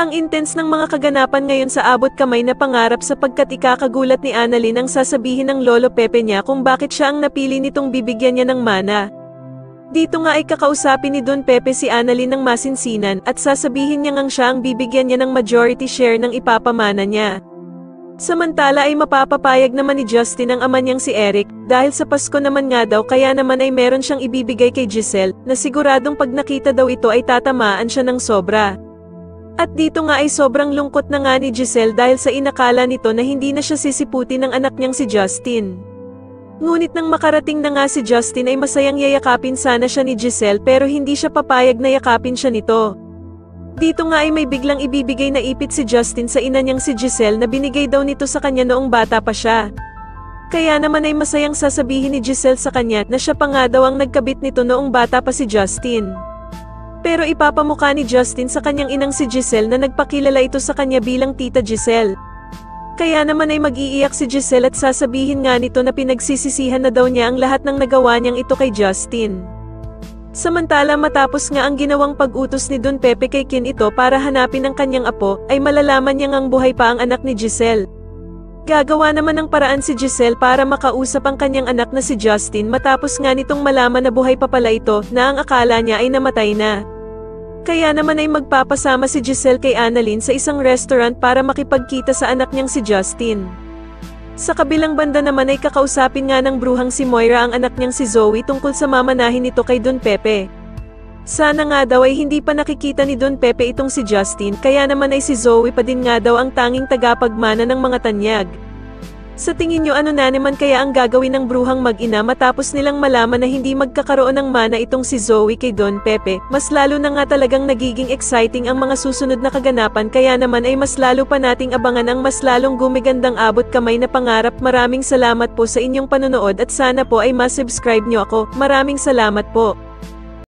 Ang intense ng mga kaganapan ngayon sa abot kamay na pangarap sapagkat ikakagulat ni Annalyn ang sasabihin ng Lolo Pepe niya kung bakit siya ang napili nitong bibigyan niya ng mana. Dito nga ay kakausapin ni Don Pepe si Annalyn ng masinsinan at sasabihin niya ngang siya ang bibigyan niya ng majority share ng ipapamana niya. Samantala ay mapapapayag naman ni Justin ang ama niyang si Eric, dahil sa Pasko naman nga daw kaya naman ay meron siyang ibibigay kay Giselle, na siguradong pag nakita daw ito ay tatamaan siya ng sobra. At dito nga ay sobrang lungkot na nga ni Giselle dahil sa inakala nito na hindi na siya sisiputin ng anak niyang si Justin. Ngunit nang makarating na nga si Justin ay masayang yayakapin sana siya ni Giselle pero hindi siya papayag na yakapin siya nito. Dito nga ay may biglang ibibigay na ipit si Justin sa ina niyang si Giselle na binigay daw nito sa kanya noong bata pa siya. Kaya naman ay masayang sasabihin ni Giselle sa kanya na siya pa nga daw ang nagkabit nito noong bata pa si Justin. Pero ipapamukha ni Justin sa kanyang inang si Giselle na nagpakilala ito sa kanya bilang Tita Giselle. Kaya naman ay mag-iiyak si Giselle at sasabihin nga nito na pinagsisisihan na daw niya ang lahat ng nagawa niyang ito kay Justin. Samantala matapos nga ang ginawang pag-utos ni Don Pepe kay Kin ito para hanapin ang kanyang apo, ay malalaman niyang ang buhay pa ang anak ni Giselle. Gagawa naman ng paraan si Giselle para makausap ang kanyang anak na si Justin matapos nga nitong malaman na buhay pa pala ito na ang akala niya ay namatay na. Kaya naman ay magpapasama si Giselle kay Annalyn sa isang restaurant para makipagkita sa anak niyang si Justin. Sa kabilang banda naman ay kakausapin nga ng bruhang si Moira ang anak niyang si Zoe tungkol sa mamanahin nito kay Don Pepe. Sana nga daw ay hindi pa nakikita ni Don Pepe itong si Justin kaya naman ay si Zoe pa din nga daw ang tanging tagapagmana ng mga tanyag. Sa tingin nyo ano na naman kaya ang gagawin ng bruhang mag-ina matapos nilang malaman na hindi magkakaroon ng mana itong si Zoe kay Don Pepe? Mas lalo na nga talagang nagiging exciting ang mga susunod na kaganapan kaya naman ay mas lalo pa nating abangan ang mas lalong gumigandang abot kamay na pangarap. Maraming salamat po sa inyong panonood at sana po ay ma-subscribe nyo ako. Maraming salamat po.